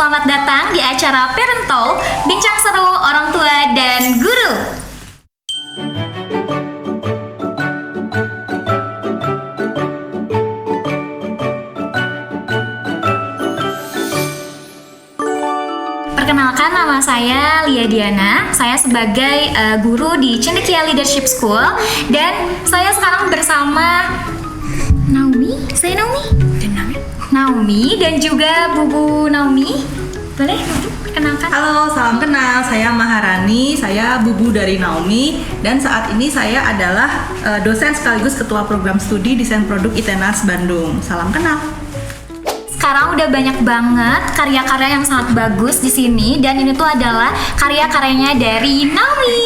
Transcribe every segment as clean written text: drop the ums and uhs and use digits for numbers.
Selamat datang di acara Parent Talk, bincang seru orang tua dan guru. Perkenalkan, nama saya Lia Diana. Saya sebagai guru di Cendekia Leadership School, dan saya sekarang bersama Naomi. Saya Naomi. Naomi dan juga Bubu Naomi. Boleh perkenalkan? Halo, salam kenal. Saya Maharani, saya Bubu dari Naomi, dan saat ini saya adalah dosen sekaligus ketua program studi desain produk ITENAS Bandung. Salam kenal. Sekarang udah banyak banget karya-karya yang sangat bagus di sini, dan ini tuh adalah karya-karyanya dari Naomi.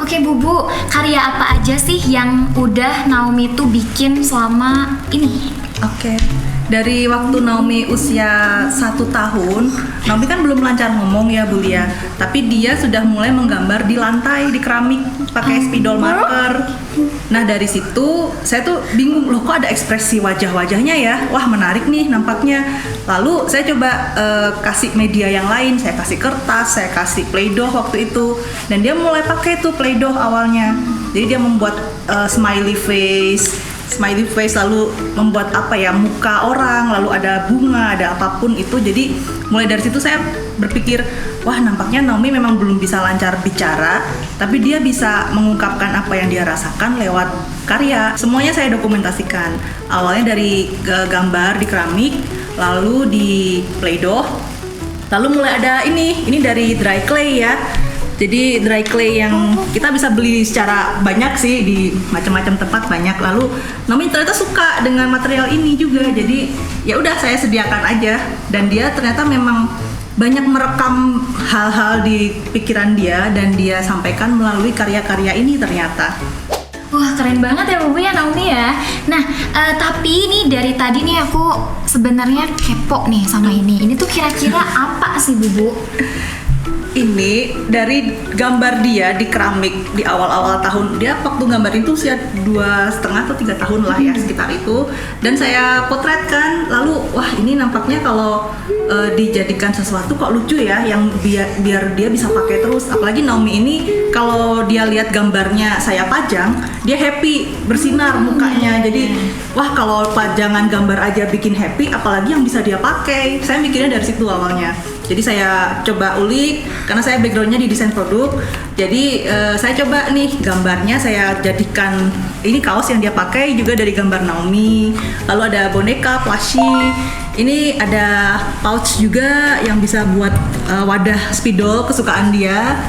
Oke Bubu, karya apa aja sih yang udah Naomi tuh bikin selama ini? Oke. Dari waktu Naomi usia 1 tahun, Naomi kan belum lancar ngomong ya Bu Lia, tapi dia sudah mulai menggambar di lantai, di keramik pakai spidol marker. Nah dari situ saya tuh bingung, loh kok ada ekspresi wajah-wajahnya ya, wah menarik nih nampaknya. Lalu saya coba kasih media yang lain, saya kasih kertas, saya kasih Play-Doh waktu itu, dan dia mulai pakai tuh Play-Doh awalnya. Jadi dia membuat smiley face, lalu membuat muka orang, lalu ada bunga, ada apapun itu. Jadi mulai dari situ saya berpikir, wah nampaknya Naomi memang belum bisa lancar bicara, tapi dia bisa mengungkapkan apa yang dia rasakan lewat karya. Semuanya saya dokumentasikan. Awalnya dari gambar di keramik, lalu di Play-Doh, lalu mulai ada ini dari dry clay ya. Jadi dry clay yang kita bisa beli secara banyak sih di macam-macam tempat banyak. Lalu Naomi ternyata suka dengan material ini juga. Jadi ya udah saya sediakan aja, dan dia ternyata memang banyak merekam hal-hal di pikiran dia dan dia sampaikan melalui karya-karya ini ternyata. Wah keren banget ya Bubu ya Naomi ya. Nah tapi ini dari tadi nih aku sebenarnya kepo nih sama ini. Ini tuh kira-kira apa sih Bubu? Ini dari gambar dia di keramik di awal-awal tahun. Dia waktu gambar itu usia 2,5 atau 3 tahun lah ya, sekitar itu. Dan saya potretkan, lalu wah ini nampaknya kalau dijadikan sesuatu kok lucu ya, yang biar dia bisa pakai terus. Apalagi Naomi ini kalau dia lihat gambarnya saya pajang, dia happy, bersinar mukanya. Jadi wah kalau pajangan gambar aja bikin happy, apalagi yang bisa dia pakai. Saya mikirnya dari situ awalnya. Jadi saya coba ulik, karena saya backgroundnya di desain produk. Jadi saya coba nih gambarnya saya jadikan, ini kaos yang dia pakai juga dari gambar Naomi. Lalu ada boneka, plushie. Ini ada pouch juga yang bisa buat wadah spidol kesukaan dia.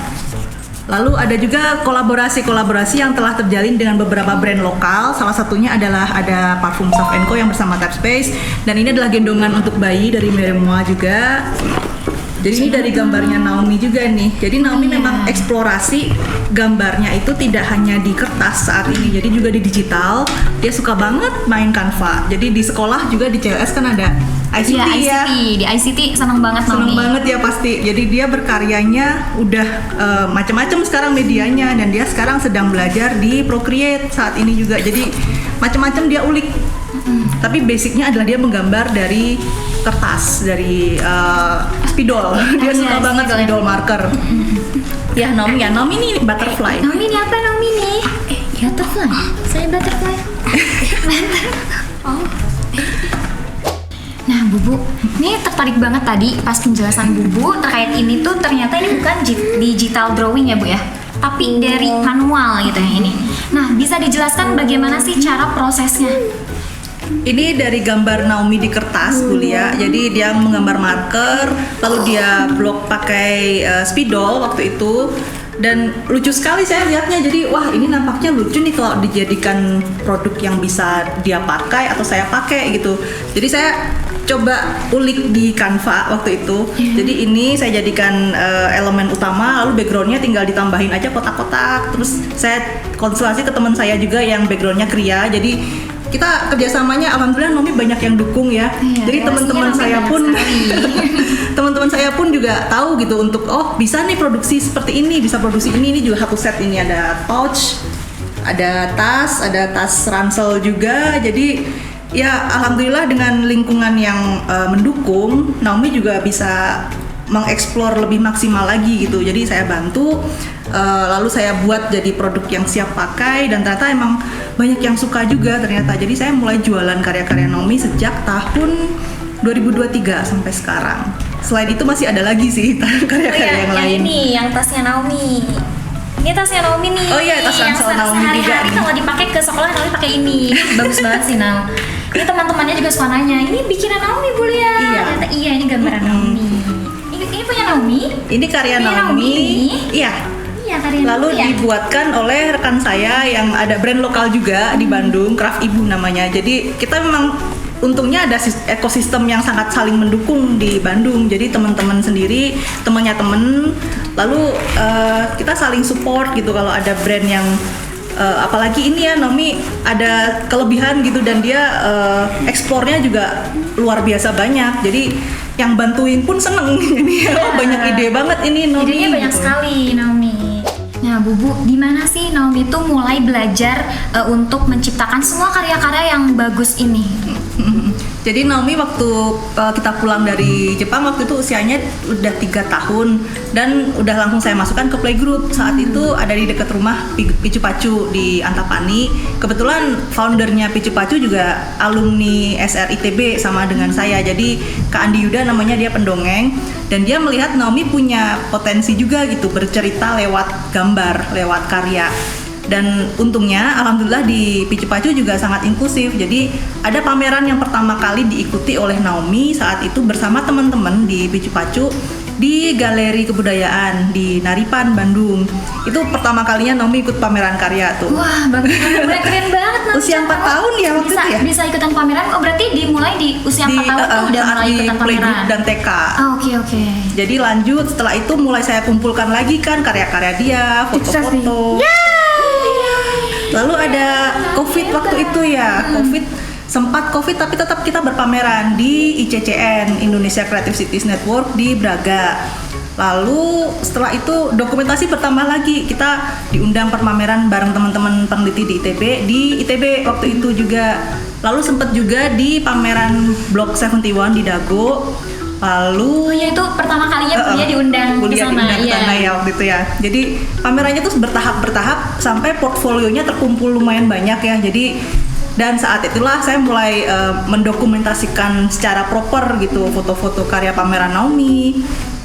Lalu ada juga kolaborasi yang telah terjalin dengan beberapa brand lokal. Salah satunya adalah ada parfum Sav & Co yang bersama Tap Space, dan ini adalah gendongan untuk bayi dari Meremoa juga. Jadi ini dari gambarnya Naomi juga nih. Jadi Naomi memang eksplorasi gambarnya itu tidak hanya di kertas saat ini, jadi juga di digital. Dia suka banget main Canva. Jadi di sekolah juga di CLS kan ada ICT ya. Di ICT seneng banget Naomi. Seneng banget ya pasti. Jadi dia berkaryanya udah macam-macam sekarang medianya, dan dia sekarang sedang belajar di Procreate saat ini juga. Jadi macam-macam dia ulik. Tapi basicnya adalah dia menggambar dari kertas, dari spidol. Dia suka banget spidol marker. Ya Naomi nih butterfly. Naomi ini apa Naomi nih? Butterfly. Saya butterfly. Oh. Nah Bubu, ini tertarik banget tadi pas penjelasan Bubu terkait ini tuh, ternyata ini bukan digital drawing ya Bu ya, tapi dari manual gitu ya ini. Nah bisa dijelaskan bagaimana sih cara prosesnya? Ini dari gambar Naomi di kertas Bu Lia. Jadi dia menggambar marker, lalu dia blok pakai spidol waktu itu. Dan lucu sekali saya lihatnya. Jadi wah ini nampaknya lucu nih kalau dijadikan produk yang bisa dia pakai atau saya pakai gitu. Jadi saya coba ulik di Canva waktu itu. Jadi ini saya jadikan elemen utama, lalu backgroundnya tinggal ditambahin aja kotak-kotak. Terus saya konsultasi ke teman saya juga yang backgroundnya Kria. Jadi kita kerjasamanya alhamdulillah Naomi banyak yang dukung ya. Jadi teman-teman saya pun juga tahu gitu untuk bisa nih produksi seperti ini, bisa produksi ini juga satu set. Ini ada pouch, ada tas ransel juga. Jadi Ya, alhamdulillah dengan lingkungan yang mendukung, Naomi juga bisa mengeksplor lebih maksimal lagi gitu. Jadi saya bantu, lalu saya buat jadi produk yang siap pakai, dan ternyata emang banyak yang suka juga ternyata. Jadi saya mulai jualan karya-karya Naomi sejak tahun 2023 sampai sekarang. Selain itu masih ada lagi sih karya-karya yang lain. Ini yang tasnya Naomi. Ini tasnya Naomi nih. Oh iya, tas yang ransel Naomi juga sehari-hari nih. kalau dipakai ke sekolah Naomi pakai ini. Bagus banget sih Nau. Ini teman-temannya juga suka nanya, ini bikinan Naomi Bu Lia. Iya. Ternyata iya, ini gambaran Naomi. Ini punya Naomi. Ini karya Punya Naomi. Iya. Iya, karya Lalu Naomi ya. dibuatkan oleh rekan saya yang ada brand lokal juga di Bandung, Craft Ibu namanya. Jadi kita memang untungnya ada ekosistem yang sangat saling mendukung di Bandung. Jadi teman-teman sendiri, temannya temen, lalu kita saling support gitu kalau ada brand yang apalagi ini ya Naomi ada kelebihan gitu, dan dia ekspornya juga luar biasa banyak. Jadi yang bantuin pun seneng. Jadi banyak ide banget ini Naomi. Idenya banyak gitu. sekali Naomi. Nah, Bubu, gimana sih Naomi tuh mulai belajar untuk menciptakan semua karya-karya yang bagus ini? Jadi Naomi waktu kita pulang dari Jepang waktu itu usianya udah 3 tahun, dan udah langsung saya masukkan ke playgroup. Saat itu ada di dekat rumah Picu Pacu di Antapani. Kebetulan foundernya Picu Pacu juga alumni SRITB sama dengan saya. Jadi Kak Andi Yuda namanya, dia pendongeng, dan dia melihat Naomi punya potensi juga gitu bercerita lewat gambar, lewat karya. Dan untungnya alhamdulillah di Picu Pacu juga sangat inklusif. Jadi ada pameran yang pertama kali diikuti oleh Naomi saat itu bersama teman-teman di Picu Pacu di Galeri Kebudayaan di Naripan, Bandung. Itu pertama kalinya Naomi ikut pameran karya tuh. Wah, bagus banget, keren banget Naomi. Usia 4 tahun ya waktu bisa, itu ya? Bisa ikutan pameran, oh berarti dimulai di usia 4 tahun tuh udah saat mulai di ikutan playgroup pameran. dan TK. Oke. Jadi lanjut setelah itu mulai saya kumpulkan lagi kan karya-karya dia, foto-foto. Lalu ada COVID waktu itu ya, sempat COVID tapi tetap kita berpameran di ICCN, Indonesia Creative Cities Network di Braga. Lalu setelah itu dokumentasi bertambah lagi, kita diundang pameran bareng teman-teman peneliti di ITB waktu itu juga. Lalu sempat juga di pameran Block 71 di Dago. Lalu ya itu pertama kalinya dia diundang ke sana ya waktu itu ya. Jadi pamerannya tuh bertahap sampai portfolionya terkumpul lumayan banyak ya. Jadi dan saat itulah saya mulai mendokumentasikan secara proper gitu foto-foto karya pameran Naomi.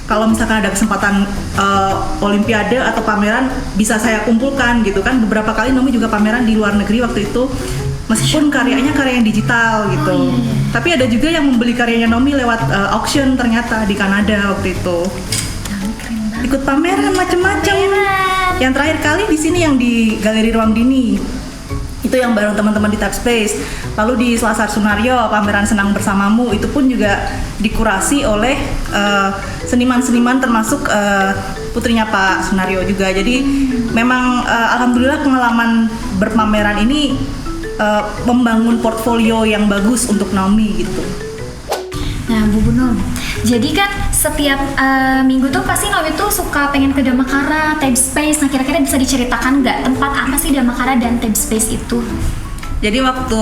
Kalau misalkan ada kesempatan olimpiade atau pameran bisa saya kumpulkan gitu kan. Beberapa kali Naomi juga pameran di luar negeri waktu itu. Meskipun karyanya karya yang digital gitu. Tapi ada juga yang membeli karyanya Naomi lewat auction ternyata di Kanada waktu itu. Ikut pameran macam-macam. Yang terakhir kali di sini yang di Galeri Ruang Dini. Itu yang bareng teman-teman di Typespace. Lalu di Selasar Sunario, pameran Senang Bersamamu itu pun juga dikurasi oleh seniman-seniman termasuk putrinya Pak Sunario juga. Jadi memang alhamdulillah pengalaman berpameran ini membangun portfolio yang bagus untuk Naomi gitu. Nah, Bu Bunun, jadi kan setiap minggu tuh pasti Naomi tuh suka pengen ke Damakara, Typespace. Nah, kira-kira bisa diceritakan nggak tempat apa sih Damakara dan Typespace itu? Jadi waktu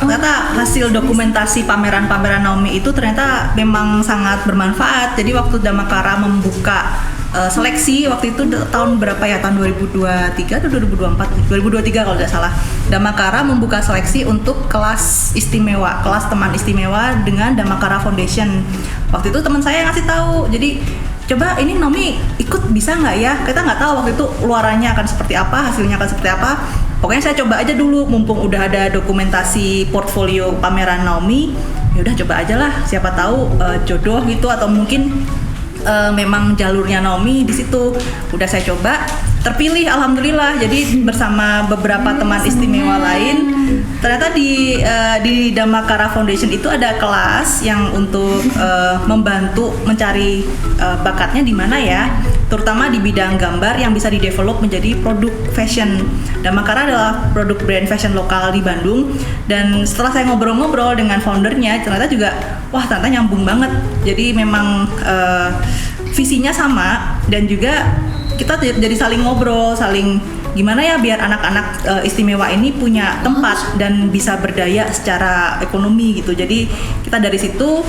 ternyata hasil dokumentasi pameran-pameran Naomi itu ternyata memang sangat bermanfaat. Jadi waktu Damakara membuka seleksi waktu itu tahun berapa ya, tahun 2023 atau 2024? 2023 kalau tidak salah. Damakara membuka seleksi untuk kelas istimewa, kelas teman istimewa dengan Damakara Foundation. Waktu itu teman saya yang ngasih tahu. Jadi coba ini Naomi ikut bisa nggak ya? Kita nggak tahu waktu itu luarannya akan seperti apa, hasilnya akan seperti apa. Pokoknya saya coba aja dulu, mumpung udah ada dokumentasi portfolio pameran Naomi. Ya udah coba aja lah, siapa tahu jodoh gitu atau mungkin memang jalurnya Naomi di situ. Udah saya coba, terpilih alhamdulillah. Jadi bersama beberapa teman istimewa lain, ternyata di Damakara Foundation itu ada kelas yang untuk membantu mencari bakatnya di mana ya, terutama di bidang gambar yang bisa di-develop menjadi produk fashion. Damakara adalah produk brand fashion lokal di Bandung, dan setelah saya ngobrol-ngobrol dengan foundernya, ternyata juga wah ternyata nyambung banget. Jadi memang visinya sama, dan juga kita jadi saling ngobrol, saling gimana ya biar anak-anak istimewa ini punya tempat dan bisa berdaya secara ekonomi gitu. Jadi kita dari situ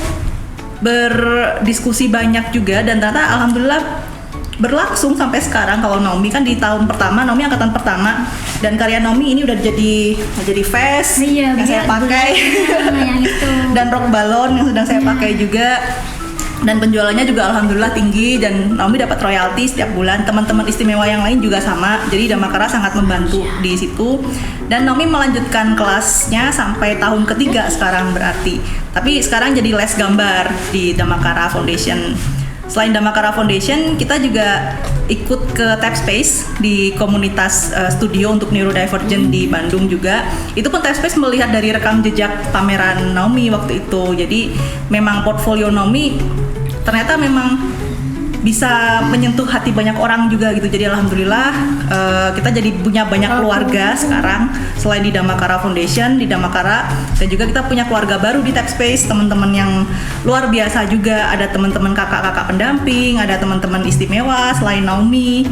berdiskusi banyak juga dan ternyata alhamdulillah berlangsung sampai sekarang. Kalau Naomi kan di tahun pertama, Naomi angkatan pertama, dan karya Naomi ini udah jadi vest yang saya pakai yang itu. dan rok balon yang sedang saya pakai juga, dan penjualannya juga alhamdulillah tinggi dan Naomi dapat royalti setiap bulan. Teman-teman istimewa yang lain juga sama, jadi Damakara sangat membantu di situ. Dan Naomi melanjutkan kelasnya sampai tahun ketiga sekarang berarti, tapi sekarang jadi les gambar di Damakara Foundation. Selain Damakara Foundation, kita juga ikut ke Tap Space di komunitas studio untuk neurodivergent di Bandung juga. Itu pun Tap Space melihat dari rekam jejak pameran Naomi waktu itu. Jadi memang portfolio Naomi ternyata memang bisa menyentuh hati banyak orang juga gitu. Jadi alhamdulillah kita jadi punya banyak keluarga sekarang selain di Damakara Foundation, di Damakara, dan juga kita punya keluarga baru di Tap Space, teman-teman yang luar biasa juga. Ada teman-teman kakak-kakak pendamping, ada teman-teman istimewa selain Naomi.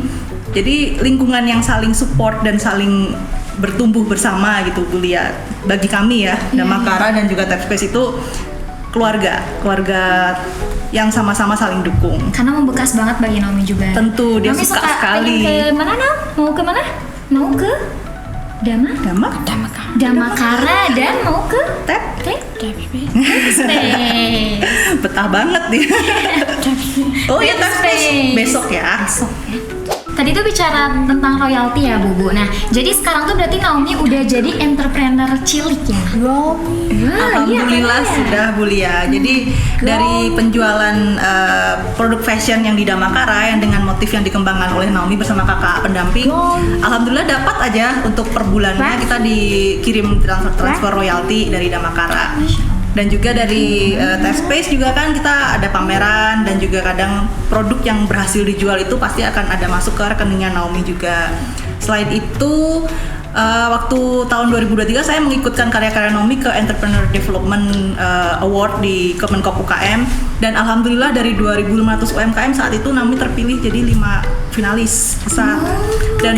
Jadi lingkungan yang saling support dan saling bertumbuh bersama gitu Bulia. Bagi kami ya, Damakara dan juga Tap Space itu keluarga yang sama-sama saling dukung. Karena membekas banget bagi Naomi juga. Tentu, dia Naomi suka sekali. Pengen ke mana, Nam? Mau ke mana? Mau ke Damakara dan mau ke Tap Space. Betah banget dia. Oh ya, Tap Space besok ya. Tadi tuh bicara tentang royalti ya, Bu. Nah, jadi sekarang tuh berarti Naomi udah jadi entrepreneur cilik ya? Alhamdulillah sudah Bulia. Jadi dari penjualan produk fashion yang di Damakara yang dengan motif yang dikembangkan oleh Naomi bersama kakak pendamping, alhamdulillah dapat aja untuk per bulannya kita dikirim transfer royalti dari Damakara. Dan juga dari Tap Space juga kan kita ada pameran, dan juga kadang produk yang berhasil dijual itu pasti akan ada masuk ke rekeningnya Naomi juga. Selain itu waktu tahun 2023 saya mengikutkan karya-karya Naomi ke Entrepreneur Development Award di Kemenkop UKM, dan alhamdulillah dari 2.500 UMKM saat itu Naomi terpilih jadi 5 finalis besar. Dan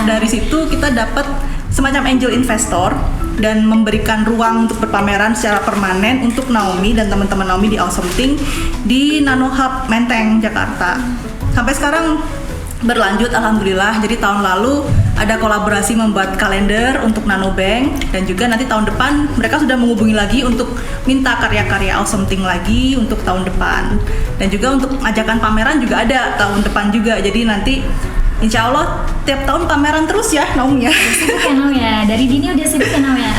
dari situ kita dapat semacam angel investor dan memberikan ruang untuk berpameran secara permanen untuk Naomi dan teman-teman Naomi di Awesome Thing di Nano Hub Menteng, Jakarta. Sampai sekarang berlanjut alhamdulillah. Jadi tahun lalu ada kolaborasi membuat kalender untuk Nano Bank, dan juga nanti tahun depan mereka sudah menghubungi lagi untuk minta karya-karya Awesome Thing lagi untuk tahun depan. Dan juga untuk ajakan pameran juga ada tahun depan juga. Jadi nanti insya Allah tiap tahun pameran terus ya Naomi ya. Sibuk ya Naomi ya, dari dini udah sibuk ya Naomi ya.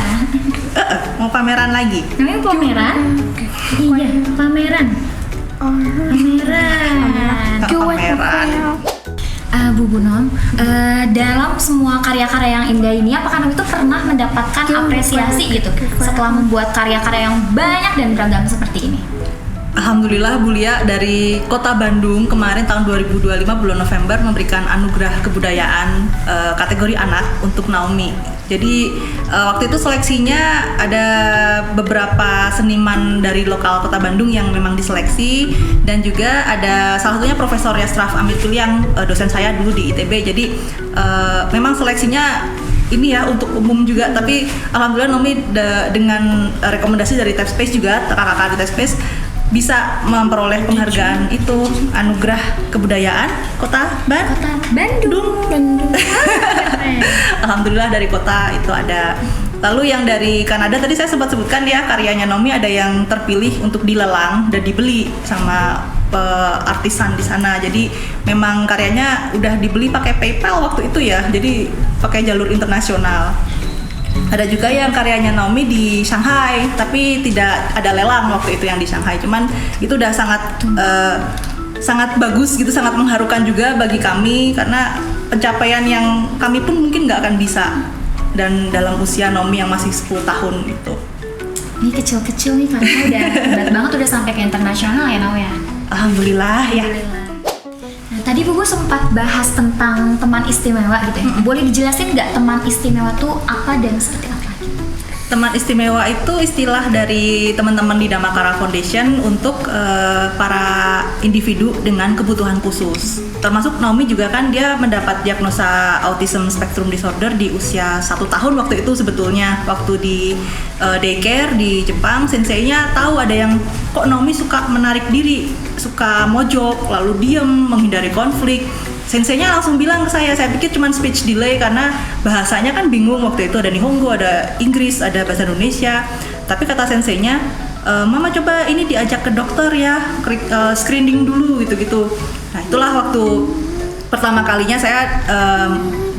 Mau pameran lagi. Namanya pameran? Iya, pameran. Pameran. Bu Nom, dalam semua karya-karya yang indah ini, apakah Nom itu pernah mendapatkan apresiasi gitu setelah membuat karya-karya yang banyak dan beragam seperti ini? Alhamdulillah Bulia, dari Kota Bandung kemarin tahun 2025 bulan November memberikan anugerah kebudayaan kategori anak untuk Naomi. Jadi waktu itu seleksinya ada beberapa seniman dari lokal Kota Bandung yang memang diseleksi, dan juga ada salah satunya Profesor Yasraf Amir Piliang, dosen saya dulu di ITB. Jadi memang seleksinya ini ya untuk umum juga, tapi alhamdulillah Naomi dengan rekomendasi dari Tap Space juga, kakak-kakak di Tap Space bisa memperoleh penghargaan itu, anugerah kebudayaan Kota Bandung. Alhamdulillah dari kota itu ada. Lalu yang dari Kanada tadi saya sempat sebutkan ya, karyanya Naomi ada yang terpilih untuk dilelang dan dibeli sama artisan di sana. Jadi memang karyanya udah dibeli pakai PayPal waktu itu ya, jadi pakai jalur internasional. Ada juga yang karyanya Naomi di Shanghai, tapi tidak ada lelang waktu itu yang di Shanghai. Cuman itu udah sangat bagus gitu, sangat mengharukan juga bagi kami, karena pencapaian yang kami pun mungkin nggak akan bisa, dan dalam usia Naomi yang masih 10 tahun gitu. Ini kecil-kecil nih karena udah hebat banget, udah sampai ke internasional ya Naomi ya. Alhamdulillah ya. Nah, tadi Bu sempat bahas tentang teman istimewa gitu ya. Boleh dijelasin nggak teman istimewa tuh apa dan seperti apa? Teman istimewa itu istilah dari teman-teman di Damakara Foundation untuk para individu dengan kebutuhan khusus. Termasuk Naomi juga kan dia mendapat diagnosa autism spectrum disorder di usia 1 tahun waktu itu sebetulnya. Waktu di daycare di Jepang, senseinya tahu ada yang kok Naomi suka menarik diri, suka mojok, lalu diem, menghindari konflik. Senseinya langsung bilang ke saya pikir cuma speech delay karena bahasanya kan bingung waktu itu, ada Nihongo, ada Inggris, ada bahasa Indonesia. Tapi kata senseinya, Mama coba ini diajak ke dokter ya, screening dulu gitu-gitu. Nah itulah waktu pertama kalinya saya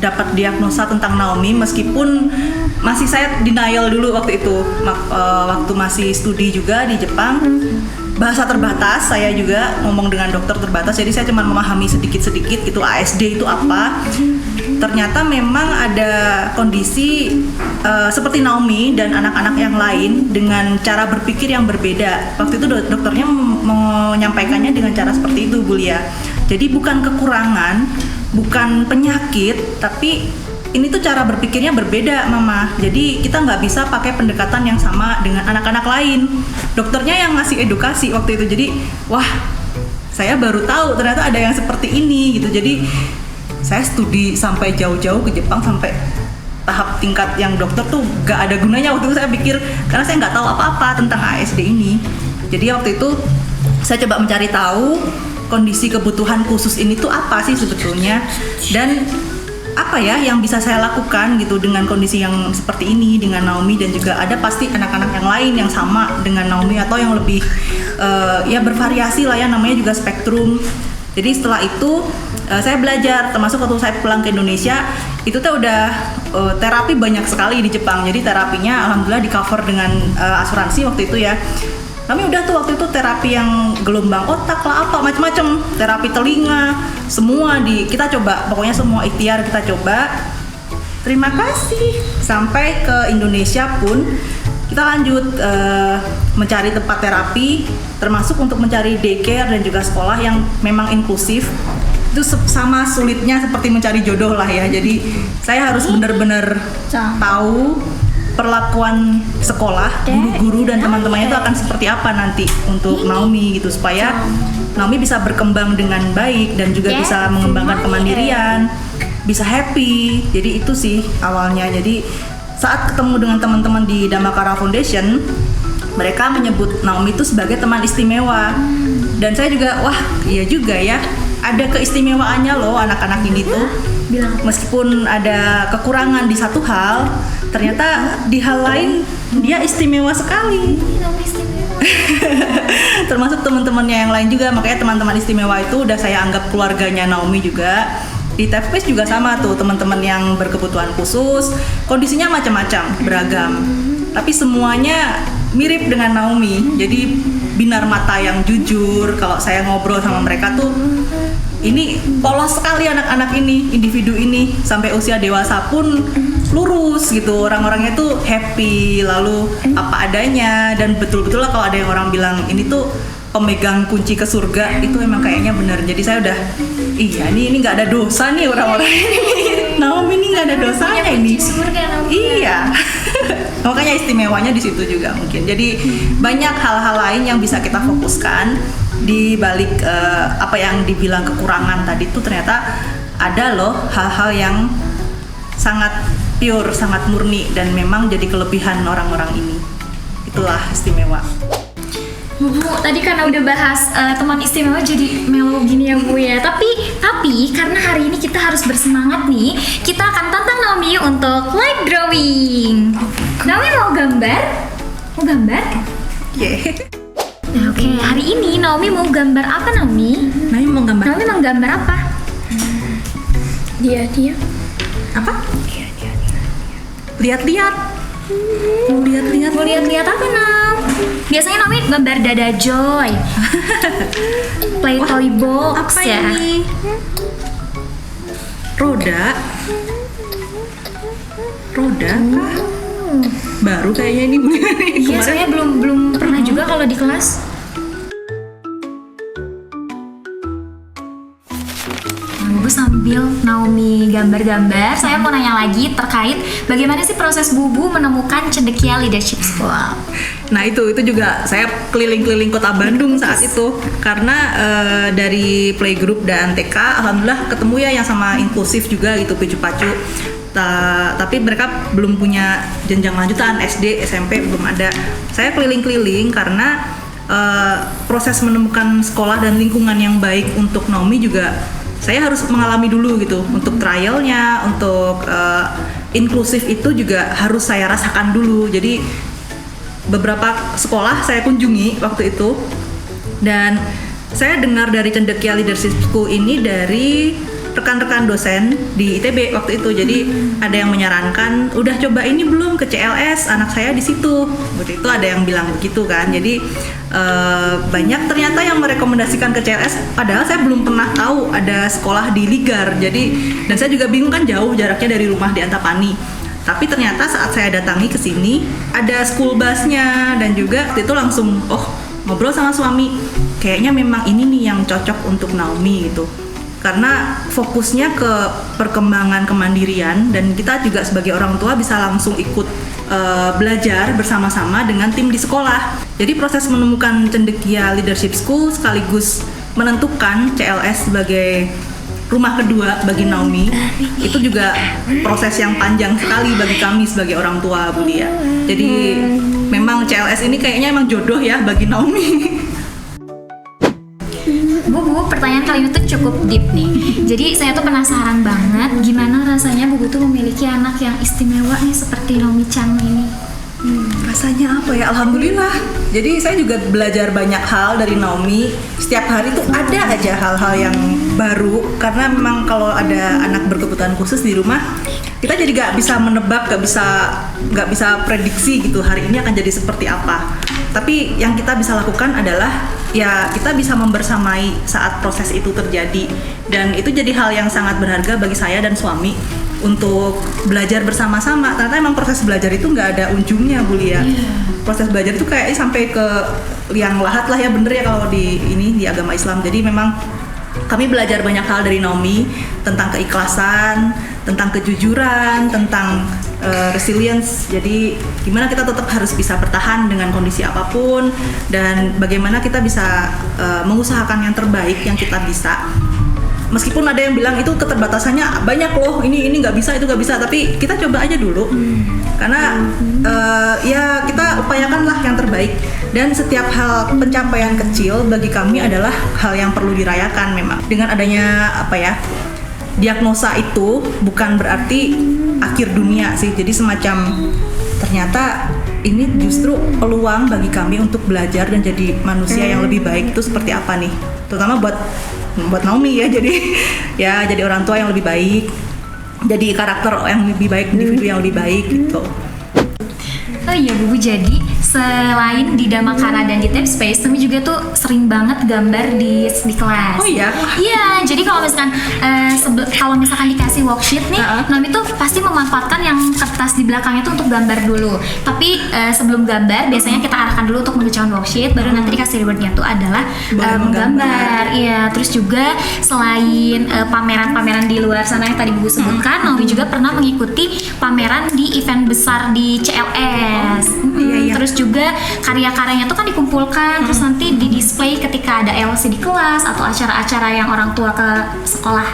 dapat diagnosa tentang Naomi, meskipun masih saya denial dulu waktu itu, waktu masih studi juga di Jepang. Bahasa terbatas, saya juga ngomong dengan dokter terbatas, jadi saya cuma memahami sedikit-sedikit itu ASD itu apa. Ternyata memang ada kondisi seperti Naomi dan anak-anak yang lain dengan cara berpikir yang berbeda. Waktu itu dokternya menyampaikannya dengan cara seperti itu, Bu Lia. Jadi bukan kekurangan, bukan penyakit, tapi ini tuh cara berpikirnya berbeda, Mama. Jadi kita nggak bisa pakai pendekatan yang sama dengan anak-anak lain. Dokternya yang ngasih edukasi waktu itu. Jadi, wah, saya baru tahu ternyata ada yang seperti ini gitu. Jadi saya studi sampai jauh-jauh ke Jepang, sampai tahap tingkat yang dokter tuh nggak ada gunanya waktu itu saya pikir, karena saya nggak tahu apa-apa tentang ASD ini. Jadi waktu itu saya coba mencari tahu kondisi kebutuhan khusus ini tuh apa sih sebetulnya, dan apa ya yang bisa saya lakukan gitu dengan kondisi yang seperti ini dengan Naomi, dan juga ada pasti anak-anak yang lain yang sama dengan Naomi atau yang lebih ya bervariasi lah ya, namanya juga spektrum. Jadi setelah itu saya belajar, termasuk waktu saya pulang ke Indonesia itu tuh udah terapi banyak sekali di Jepang. Jadi terapinya alhamdulillah di cover dengan asuransi waktu itu ya. Kami udah tuh waktu itu terapi yang gelombang otak lah, apa macam-macam, terapi telinga, semua kita coba, pokoknya semua ikhtiar kita coba. Terima kasih. Sampai ke Indonesia pun kita lanjut mencari tempat terapi, termasuk untuk mencari daycare dan juga sekolah yang memang inklusif. Itu sama sulitnya seperti mencari jodoh lah ya. Jadi saya harus benar-benar tahu perlakuan sekolah, guru-guru dan teman-temannya itu akan seperti apa nanti untuk Naomi gitu, supaya Naomi bisa berkembang dengan baik dan juga bisa mengembangkan kemandirian, bisa happy. Jadi itu sih awalnya. Jadi saat ketemu dengan teman-teman di Damakara Foundation, mereka menyebut Naomi itu sebagai teman istimewa. Dan saya juga, wah iya juga ya, ada keistimewaannya loh anak-anak ini tuh. Meskipun ada kekurangan di satu hal, ternyata di hal lain dia istimewa sekali. Termasuk teman-temannya yang lain juga, makanya teman-teman istimewa itu udah saya anggap keluarganya Naomi juga. Di TFPS juga sama tuh, teman-teman yang berkebutuhan khusus, kondisinya macam-macam, beragam. Tapi semuanya mirip dengan Naomi. Jadi binar mata yang jujur. Kalau saya ngobrol sama mereka tuh, ini polos sekali anak-anak ini, individu ini, sampai usia dewasa pun lurus gitu, orang-orangnya tuh happy, lalu apa adanya, dan betul-betul lah kalau ada yang orang bilang ini tuh pemegang kunci ke surga, itu emang kayaknya benar. Jadi saya udah, iya ini nggak ada dosa nih orang-orang ini. Naomi ini nggak ada dosanya ini. Iya. Makanya istimewanya di situ juga mungkin. Jadi banyak hal-hal lain yang bisa kita fokuskan di balik apa yang dibilang kekurangan tadi tuh, ternyata ada loh hal-hal yang sangat pure, sangat murni, dan memang jadi kelebihan orang-orang ini. Itulah istimewa. Bu, tadi karena udah bahas teman istimewa jadi melo gini ya Bu ya. Tapi karena hari ini kita harus bersemangat nih, kita akan tantang Naomi untuk live drawing. Naomi mau gambar? Mau gambar? Yeah. Nah, oke, hari ini Naomi mau gambar apa, Naomi? Naomi mau gambar apa? Dia. Apa? Lihat-lihat. Mau lihat-lihat apa, Nam? Biasanya Naomi gambar dada Joy. Play toy box apa ya. Ini? Roda kah? Baru kayaknya ini. Iya, saya belum pernah juga kalau di kelas. Nah, Bu sambil Naomi Naomi gambar-gambar, saya mau nanya lagi terkait bagaimana sih proses Bubu menemukan Cendekia Leadership School? Nah itu juga saya keliling-keliling kota Bandung saat itu karena dari playgroup dan TK alhamdulillah ketemu ya yang sama inklusif juga gitu, picu pacu. Tapi mereka belum punya jenjang lanjutan, SD, SMP belum ada. Saya keliling-keliling karena proses menemukan sekolah dan lingkungan yang baik untuk Naomi juga saya harus mengalami dulu gitu. Untuk trialnya, untuk inklusif itu juga harus saya rasakan dulu. Jadi beberapa sekolah saya kunjungi waktu itu, dan saya dengar dari Cendekia Leadership School ini dari rekan-rekan dosen di ITB waktu itu. Jadi ada yang menyarankan, udah coba ini belum ke CLS, anak saya di situ. Waktu itu ada yang bilang begitu kan. Jadi banyak ternyata yang merekomendasikan ke CLS, padahal saya belum pernah tahu ada sekolah di Ligar. Jadi dan saya juga bingung kan, jauh jaraknya dari rumah di Antapani. Tapi ternyata saat saya datangi ke sini ada school busnya, dan juga waktu itu langsung ngobrol sama suami, kayaknya memang ini nih yang cocok untuk Naomi gitu. Karena fokusnya ke perkembangan kemandirian, dan kita juga sebagai orang tua bisa langsung ikut belajar bersama-sama dengan tim di sekolah. Jadi proses menemukan Cendekia Leadership School sekaligus menentukan CLS sebagai rumah kedua bagi Naomi itu juga proses yang panjang sekali bagi kami sebagai orang tua, Bu Lia. Jadi memang CLS ini kayaknya emang jodoh ya bagi Naomi. Bu, pertanyaan kali ini tuh cukup deep nih. Jadi saya tuh penasaran banget gimana rasanya Bu tuh memiliki anak yang istimewa nih seperti Naomi Chan ini. Rasanya apa ya? Alhamdulillah. Jadi saya juga belajar banyak hal dari Naomi. Setiap hari tuh ada aja hal-hal yang baru, karena memang kalau ada anak berkebutuhan khusus di rumah, kita jadi nggak bisa menebak, nggak bisa prediksi gitu hari ini akan jadi seperti apa. Tapi yang kita bisa lakukan adalah ya kita bisa membersamai saat proses itu terjadi, dan itu jadi hal yang sangat berharga bagi saya dan suami untuk belajar bersama-sama. Ternyata emang proses belajar itu nggak ada ujungnya, Bu Lia. Proses belajar itu kayak sampai ke liang lahat lah ya, bener ya kalau di agama Islam. Jadi memang kami belajar banyak hal dari Naomi tentang keikhlasan, tentang kejujuran, tentang resilience. Jadi gimana kita tetap harus bisa bertahan dengan kondisi apapun, dan bagaimana kita bisa mengusahakan yang terbaik yang kita bisa. Meskipun ada yang bilang itu keterbatasannya banyak loh, ini nggak bisa, itu nggak bisa, tapi kita coba aja dulu. Karena ya kita upayakanlah yang terbaik, dan setiap hal pencapaian kecil bagi kami adalah hal yang perlu dirayakan. Memang dengan adanya diagnosa itu bukan berarti akhir dunia sih. Jadi semacam ternyata ini justru peluang bagi kami untuk belajar dan jadi manusia yang lebih baik itu seperti apa nih, terutama buat Naomi ya. Jadi ya jadi orang tua yang lebih baik, jadi karakter yang lebih baik, individu yang lebih baik gitu. Oh iya Bu, jadi selain di Damakara dan di Tap Space, kami juga tuh sering banget gambar di kelas. Oh iya? Iya, jadi kalau misalkan dikasih worksheet nih, Naomi tuh pasti memanfaatkan yang kertas di belakangnya tuh untuk gambar dulu. Tapi sebelum gambar, biasanya kita arahkan dulu untuk mengerjakan worksheet, baru nanti dikasih rewardnya tuh adalah menggambar. Iya, terus juga selain pameran-pameran di luar sana yang tadi Bu sebutkan, Naomi juga pernah mengikuti pameran di event besar di CLS. Iya. Terus juga karya-karyanya tuh kan dikumpulkan, terus nanti di display ketika ada LC di kelas atau acara-acara yang orang tua ke sekolah.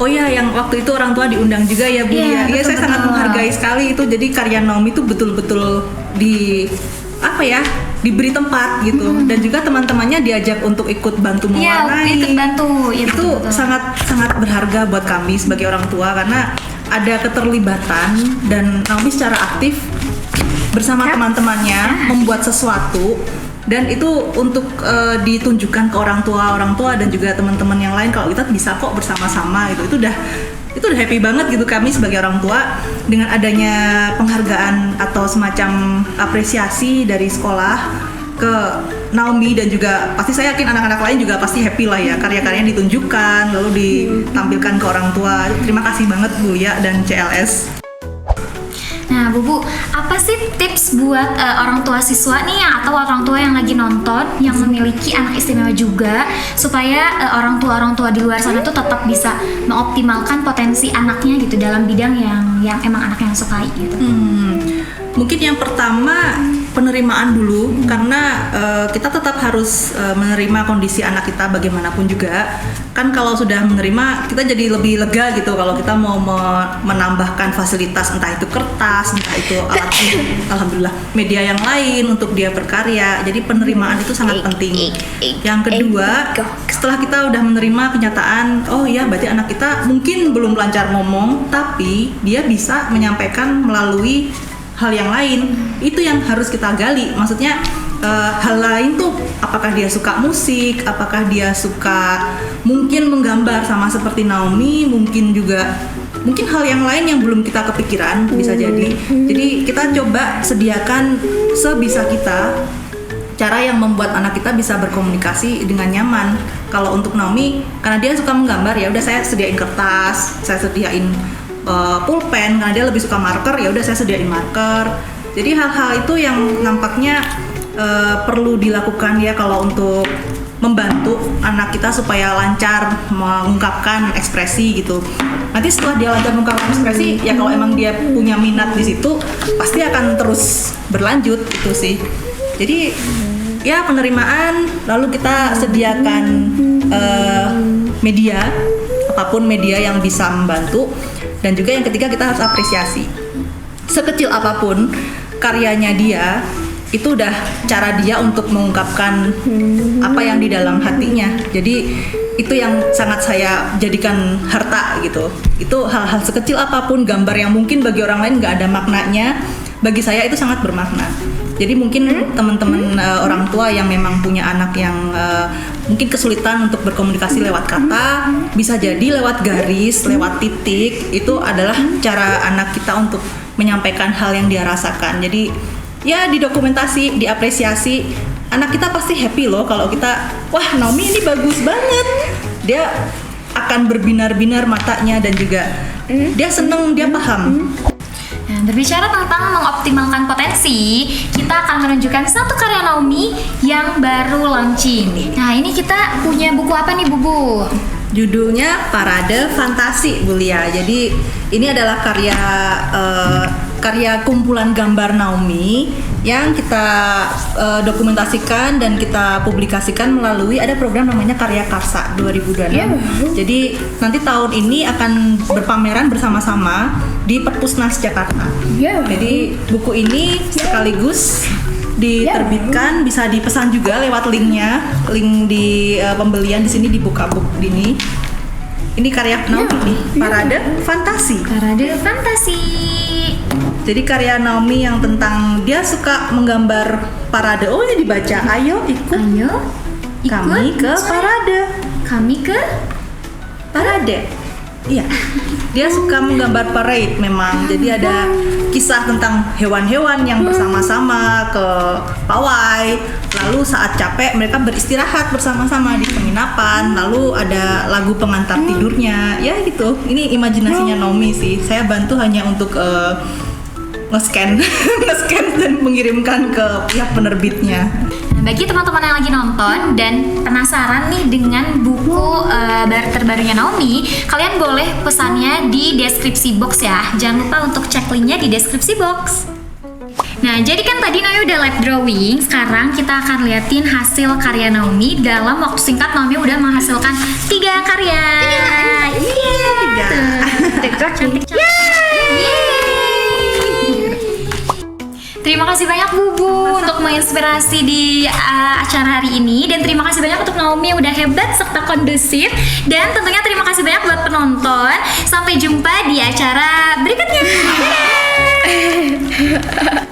Oh iya, yang waktu itu orang tua diundang juga ya Bu. Iya, saya sangat menghargai sekali itu. Jadi karya Naomi itu betul-betul diberi tempat gitu, dan juga teman-temannya diajak untuk ikut bantu mewarnai. Ikut bantu. Ya, itu sangat berharga buat kami sebagai orang tua, karena ada keterlibatan dan Naomi secara aktif bersama teman-temannya membuat sesuatu, dan itu untuk ditunjukkan ke orang tua dan juga teman-teman yang lain kalau kita bisa kok bersama-sama gitu. Itu udah happy banget gitu kami sebagai orang tua dengan adanya penghargaan atau semacam apresiasi dari sekolah ke Naomi, dan juga pasti saya yakin anak-anak lain juga pasti happy lah ya, karya-karyanya ditunjukkan lalu ditampilkan ke orang tua. Terima kasih banget Bu ya dan CLS. Nah Bu, apa gimana sih tips buat orang tua siswa nih atau orang tua yang lagi nonton yang memiliki anak istimewa juga supaya orang tua di luar sana tuh tetap bisa mengoptimalkan potensi anaknya gitu dalam bidang yang emang anaknya yang sukai gitu. Mungkin yang pertama penerimaan dulu, karena kita tetap harus menerima kondisi anak kita bagaimanapun juga. Kan kalau sudah menerima, kita jadi lebih lega gitu kalau kita mau menambahkan fasilitas, entah itu kertas, entah itu alat alhamdulillah media yang lain untuk dia berkarya. Jadi penerimaan itu sangat penting. Yang kedua, setelah kita udah menerima kenyataan, oh iya berarti anak kita mungkin belum lancar ngomong, tapi dia bisa menyampaikan melalui hal yang lain. Itu yang harus kita gali. Maksudnya hal lain tuh, apakah dia suka musik, apakah dia suka mungkin menggambar sama seperti Naomi, mungkin hal yang lain yang belum kita kepikiran, bisa jadi. Jadi kita coba sediakan sebisa kita cara yang membuat anak kita bisa berkomunikasi dengan nyaman. Kalau untuk Naomi, karena dia suka menggambar, ya udah saya sediain kertas, saya sediain pulpen, karena dia lebih suka marker, ya udah saya sediain marker. Jadi hal-hal itu yang nampaknya perlu dilakukan ya kalau untuk membantu anak kita supaya lancar mengungkapkan ekspresi gitu. Nanti setelah dia lancar mengungkapkan ekspresi, ya kalau emang dia punya minat di situ, pasti akan terus berlanjut itu sih. Jadi ya penerimaan, lalu kita sediakan media, apapun media yang bisa membantu. Dan juga yang ketiga, kita harus apresiasi. Sekecil apapun karyanya dia, itu udah cara dia untuk mengungkapkan apa yang di dalam hatinya. Jadi itu yang sangat saya jadikan harta gitu. Itu hal-hal sekecil apapun, gambar yang mungkin bagi orang lain nggak ada maknanya, bagi saya itu sangat bermakna. Jadi mungkin teman-teman orang tua yang memang punya anak yang mungkin kesulitan untuk berkomunikasi lewat kata, bisa jadi lewat garis, lewat titik, itu adalah cara anak kita untuk menyampaikan hal yang dia rasakan. Jadi ya didokumentasi, diapresiasi, anak kita pasti happy loh kalau kita, wah Naomi ini bagus banget. Dia akan berbinar-binar matanya dan juga dia seneng, dia paham. Nah, berbicara tentang mengoptimalkan potensi, kita akan menunjukkan satu karya Naomi yang baru launching. Nah, ini kita punya buku apa nih, Bubu? Judulnya Parade Fantasi, Bu Lia. Jadi ini adalah karya kumpulan gambar Naomi yang kita dokumentasikan dan kita publikasikan melalui ada program namanya Karya Karsa 2026. Jadi nanti tahun ini akan berpameran bersama-sama di Perpusnas Jakarta. Jadi buku ini sekaligus diterbitkan, bisa dipesan juga lewat link di pembelian di sini di Book ini. Ini karya Naomi nih, Parade Fantasi. Parade Fantasi. Jadi karya Naomi yang tentang dia suka menggambar parade. Oh, ini dibaca. Ayo ikut. Kami ke parade. Kami ke parade. Iya. Dia suka menggambar parade memang. Jadi ada kisah tentang hewan-hewan yang bersama-sama ke pawai. Lalu saat capek mereka beristirahat bersama-sama di penginapan. Lalu ada lagu pengantar tidurnya. Ya gitu. Ini imajinasinya Naomi sih. Saya bantu hanya untuk nge-scan dan mengirimkan ke pihak penerbitnya. Nah, bagi teman-teman yang lagi nonton dan penasaran nih dengan buku terbarunya Naomi, kalian boleh pesannya di deskripsi box ya. Jangan lupa untuk cek linknya di deskripsi box. Nah, jadi kan tadi Naomi udah live drawing, sekarang kita akan liatin hasil karya Naomi. Dalam waktu singkat Naomi udah menghasilkan 3 karya. 3. Cantik. Terima kasih banyak Bubu untuk menginspirasi di acara hari ini, dan terima kasih banyak untuk Naomi yang udah hebat serta kondusif, dan tentunya terima kasih banyak buat penonton. Sampai jumpa di acara berikutnya. Dadah.